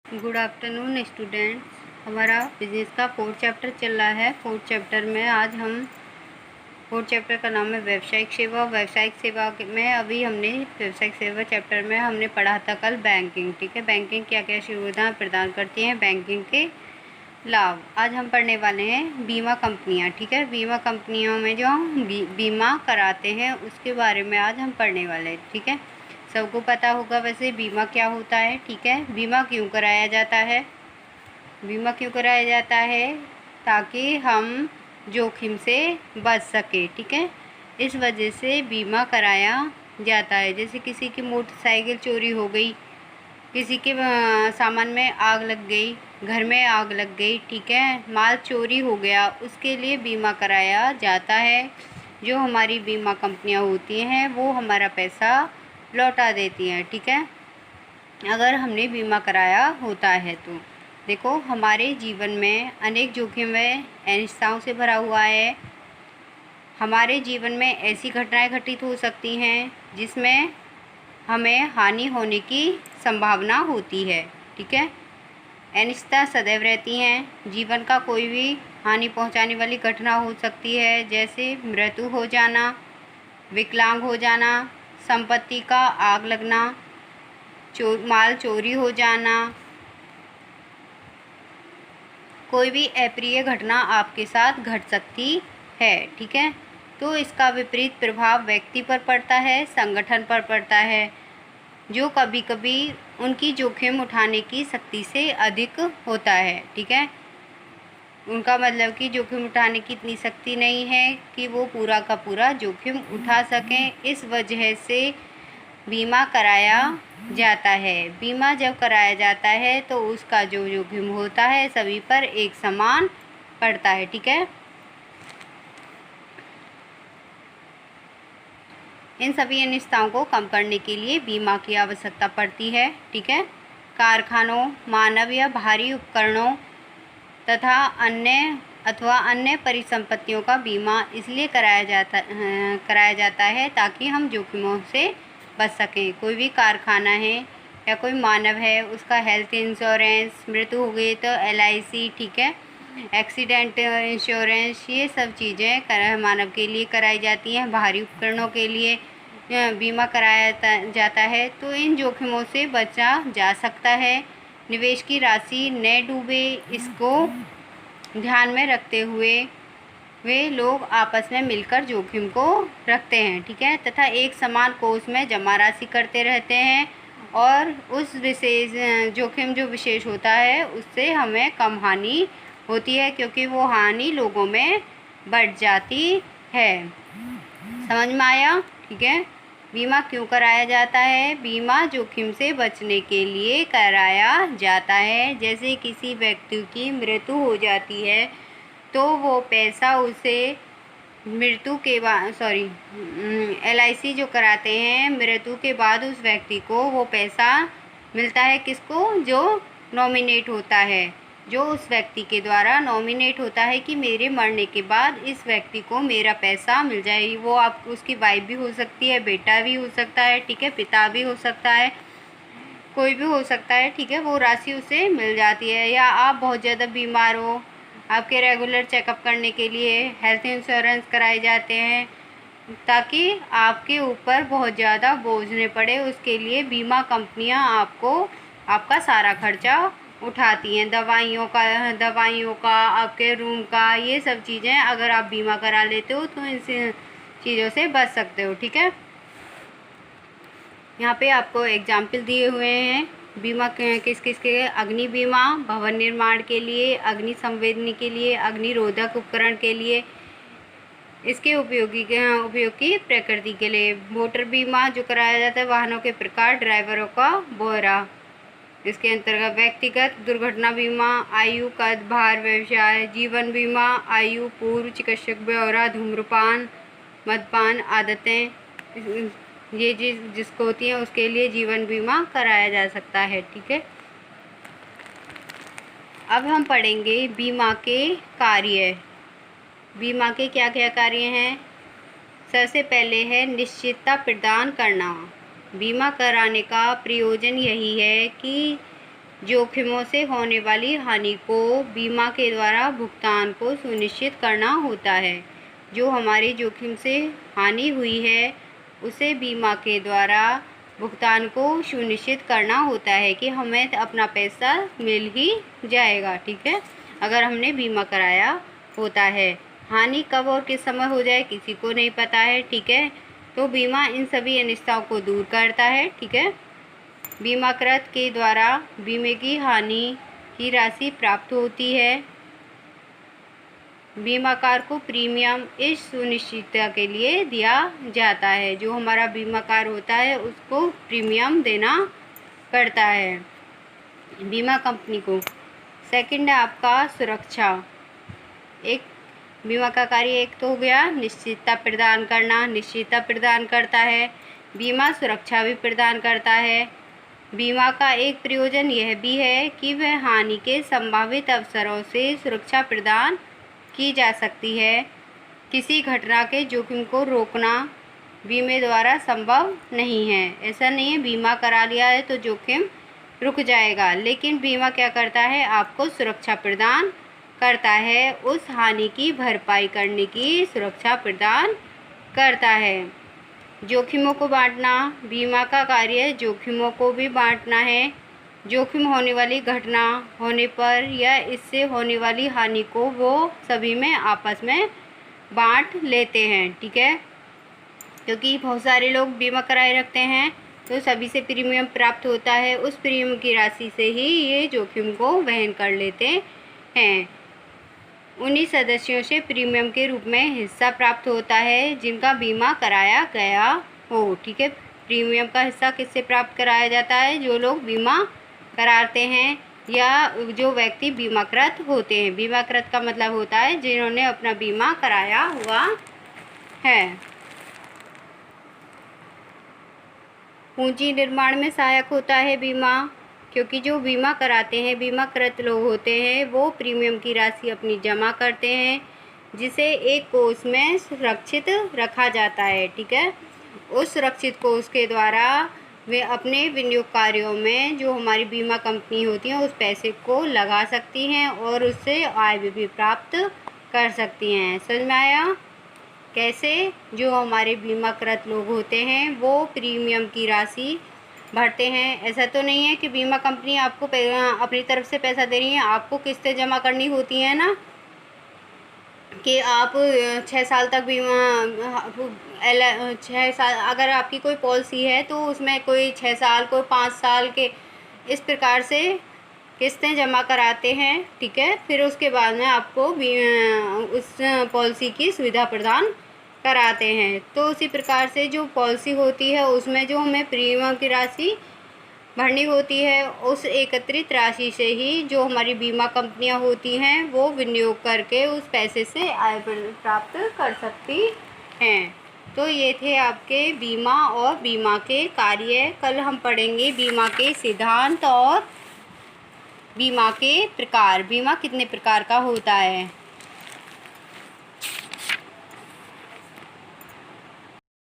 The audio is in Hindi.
Good afternoon students. हमारा बिजनेस का 4th चैप्टर चल रहा है। 4th चैप्टर में आज हम 4th चैप्टर का नाम है व्यावसायिक सेवा। व्यावसायिक सेवा में अभी हमने व्यावसायिक सेवा चैप्टर में हमने पढ़ा था कल बैंकिंग। ठीक है, बैंकिंग क्या क्या सुविधाएं प्रदान करती हैं, बैंकिंग के लाभ। आज हम पढ़ने वाले हैं बीमा कंपनियां। ठीक है, बीमा कंपनियों में जो हम बीमा कराते हैं उसके बारे में आज हम पढ़ने वाले हैं। ठीक है, सबको पता होगा वैसे बीमा क्या होता है। ठीक है, बीमा क्यों कराया जाता है? बीमा क्यों कराया जाता है? ताकि हम जोखिम से बच सके। ठीक है, इस वजह से बीमा कराया जाता है। जैसे किसी की मोटरसाइकिल चोरी हो गई, किसी के सामान में आग लग गई, घर में आग लग गई, ठीक है, माल चोरी हो गया, उसके लिए बीमा कराया जाता है। जो हमारी बीमा कंपनियां होती हैं वो हमारा पैसा लौटा देती हैं। ठीक है, अगर हमने बीमा कराया होता है तो देखो, हमारे जीवन में अनेक जोखिम व अनिश्चितताओं से भरा हुआ है। हमारे जीवन में ऐसी घटनाएं घटित हो सकती हैं जिसमें हमें हानि होने की संभावना होती है। ठीक है, अनिश्चितता सदैव रहती हैं। जीवन का कोई भी हानि पहुंचाने वाली घटना हो सकती है, जैसे मृत्यु हो जाना, विकलांग हो जाना, संपत्ति का आग लगना, माल चोरी हो जाना, कोई भी अप्रिय घटना आपके साथ घट सकती है। ठीक है, तो इसका विपरीत प्रभाव व्यक्ति पर पड़ता है, संगठन पर पड़ता है, जो कभी कभी उनकी जोखिम उठाने की शक्ति से अधिक होता है। ठीक है, उनका मतलब कि जोखिम उठाने की इतनी शक्ति नहीं है कि वो पूरा का पूरा जोखिम उठा सकें। इस वजह से बीमा कराया जाता है। बीमा जब कराया जाता है तो उसका जो जोखिम होता है सभी पर एक समान पड़ता है। ठीक है, इन सभी अनिश्चितताओं को कम करने के लिए बीमा की आवश्यकता पड़ती है। ठीक है, कारखानों, मानव या भारी उपकरणों तथा अन्य परिसंपत्तियों का बीमा इसलिए कराया जाता है ताकि हम जोखिमों से बच सकें। कोई भी कारखाना है या कोई मानव है, उसका हेल्थ इंश्योरेंस, मृत्यु हो गई तो LIC, ठीक है, एक्सीडेंट इंश्योरेंस, ये सब चीज़ें मानव के लिए कराई जाती हैं। भारी उपकरणों के लिए बीमा कराया जाता है, तो इन जोखिमों से बचा जा सकता है। निवेश की राशि न डूबे, इसको ध्यान में रखते हुए वे लोग आपस में मिलकर जोखिम को रखते हैं। ठीक है, तथा एक समान कोष में जमा राशि करते रहते हैं और उस विशेष जोखिम जो विशेष होता है उससे हमें कम हानि होती है, क्योंकि वो हानि लोगों में बढ़ जाती है। समझ में आया? ठीक है, बीमा क्यों कराया जाता है? बीमा जोखिम से बचने के लिए कराया जाता है। जैसे किसी व्यक्ति की मृत्यु हो जाती है तो वो पैसा उसे मृत्यु के बाद LIC जो कराते हैं, मृत्यु के बाद उस व्यक्ति को वो पैसा मिलता है। किसको? जो नॉमिनेट होता है, जो उस व्यक्ति के द्वारा नॉमिनेट होता है कि मेरे मरने के बाद इस व्यक्ति को मेरा पैसा मिल जाए। वो आप उसकी वाइफ भी हो सकती है, बेटा भी हो सकता है, ठीक है, पिता भी हो सकता है, कोई भी हो सकता है। ठीक है, वो राशि उसे मिल जाती है। या आप बहुत ज़्यादा बीमार हो, आपके रेगुलर चेकअप करने के लिए हेल्थ इंश्योरेंस कराए जाते हैं ताकि आपके ऊपर बहुत ज़्यादा बोझ न पड़े। उसके लिए बीमा कंपनियां आपको आपका सारा खर्चा उठाती हैं। दवाइयों का, आपके रूम का, ये सब चीज़ें अगर आप बीमा करा लेते हो तो इन चीज़ों से बच सकते हो। ठीक है, यहाँ पे आपको एग्जाम्पल दिए हुए हैं बीमा किस किस के। अग्नि बीमा भवन निर्माण के लिए, अग्नि संवेदनी के लिए, अग्निरोधक उपकरण के लिए, इसके उपयोग की प्रकृति के लिए। मोटर बीमा जो कराया जाता है वाहनों के प्रकार, ड्राइवरों का ब्यौरा। इसके अंतर्गत व्यक्तिगत दुर्घटना बीमा, आयु, कद, भार, व्यवसाय। जीवन बीमा आयु, पूर्व, चिकित्सक ब्यौरा, धूम्रपान, मद्यपान आदतें, ये जिसको होती है उसके लिए जीवन बीमा कराया जा सकता है। ठीक है, अब हम पढ़ेंगे बीमा के कार्य। बीमा के क्या क्या कार्य हैं? सबसे पहले है निश्चितता प्रदान करना। बीमा कराने का प्रयोजन यही है कि जोखिमों से होने वाली हानि को बीमा के द्वारा भुगतान को सुनिश्चित करना होता है। जो हमारी जोखिम से हानि हुई है उसे बीमा के द्वारा भुगतान को सुनिश्चित करना होता है कि हमें अपना पैसा मिल ही जाएगा, ठीक है, अगर हमने बीमा कराया होता है। हानि कब और किस समय हो जाए किसी को नहीं पता है, ठीक है, तो बीमा इन सभी अनिश्चितताओं को दूर करता है, ठीक है। बीमाकृत के द्वारा बीमे की हानि की राशि प्राप्त होती है। बीमाकार को प्रीमियम इस सुनिश्चितता के लिए दिया जाता है। जो हमारा बीमाकार होता है उसको प्रीमियम देना पड़ता है बीमा कंपनी को। सेकंड है आपका सुरक्षा। एक बीमा का कार्य एक तो हो गया निश्चितता प्रदान करना, निश्चितता प्रदान करता है। बीमा सुरक्षा भी प्रदान करता है। बीमा का एक प्रयोजन यह भी है कि वह हानि के संभावित अवसरों से सुरक्षा प्रदान की जा सकती है। किसी घटना के जोखिम को रोकना बीमे द्वारा संभव नहीं है। ऐसा नहीं है बीमा करा लिया है तो जोखिम रुक जाएगा, लेकिन बीमा क्या करता है, आपको सुरक्षा प्रदान करता है, उस हानि की भरपाई करने की सुरक्षा प्रदान करता है। जोखिमों को बांटना। बीमा का कार्य जोखिमों को भी बांटना है। जोखिम होने वाली घटना होने पर या इससे होने वाली हानि को वो सभी में आपस में बांट लेते हैं, ठीक है, क्योंकि बहुत सारे लोग बीमा कराए रखते हैं तो सभी से प्रीमियम प्राप्त होता है। उस प्रीमियम की राशि से ही ये जोखिम को वहन कर लेते हैं। उन्हीं सदस्यों से प्रीमियम के रूप में हिस्सा प्राप्त होता है जिनका बीमा कराया गया हो, ठीक है। प्रीमियम का हिस्सा किससे प्राप्त कराया जाता है, जो लोग बीमा कराते हैं या जो व्यक्ति बीमाकृत होते हैं। बीमाकृत का मतलब होता है जिन्होंने अपना बीमा कराया हुआ है। पूंजी निर्माण में सहायक होता है बीमा, क्योंकि जो बीमा कराते हैं बीमाकृत लोग होते हैं वो प्रीमियम की राशि अपनी जमा करते हैं जिसे एक कोष में सुरक्षित रखा जाता है, ठीक है। उस सुरक्षित कोष के द्वारा वे अपने विनियोग कार्यों में जो हमारी बीमा कंपनी होती है उस पैसे को लगा सकती हैं और उससे आय भी प्राप्त कर सकती हैं। समझ में आया कैसे? जो हमारे बीमाकृत लोग होते हैं वो प्रीमियम की राशि भरते हैं। ऐसा तो नहीं है कि बीमा कंपनी आपको अपनी तरफ से पैसा दे रही है, आपको किस्तें जमा करनी होती है ना, कि आप 6 साल तक बीमा 6 साल अगर आपकी कोई पॉलिसी है तो उसमें कोई 6 साल कोई 5 साल के इस प्रकार से किस्तें जमा कराते हैं, ठीक है। फिर उसके बाद में आपको उस पॉलिसी की सुविधा प्रदान कराते हैं। तो उसी प्रकार से जो पॉलिसी होती है उसमें जो हमें प्रीमियम की राशि भरनी होती है उस एकत्रित राशि से ही जो हमारी बीमा कंपनियां होती हैं वो विनियोग करके उस पैसे से आय प्राप्त कर सकती हैं। तो ये थे आपके बीमा और बीमा के कार्य। कल हम पढ़ेंगे बीमा के सिद्धांत और बीमा के प्रकार। बीमा कितने प्रकार का होता है।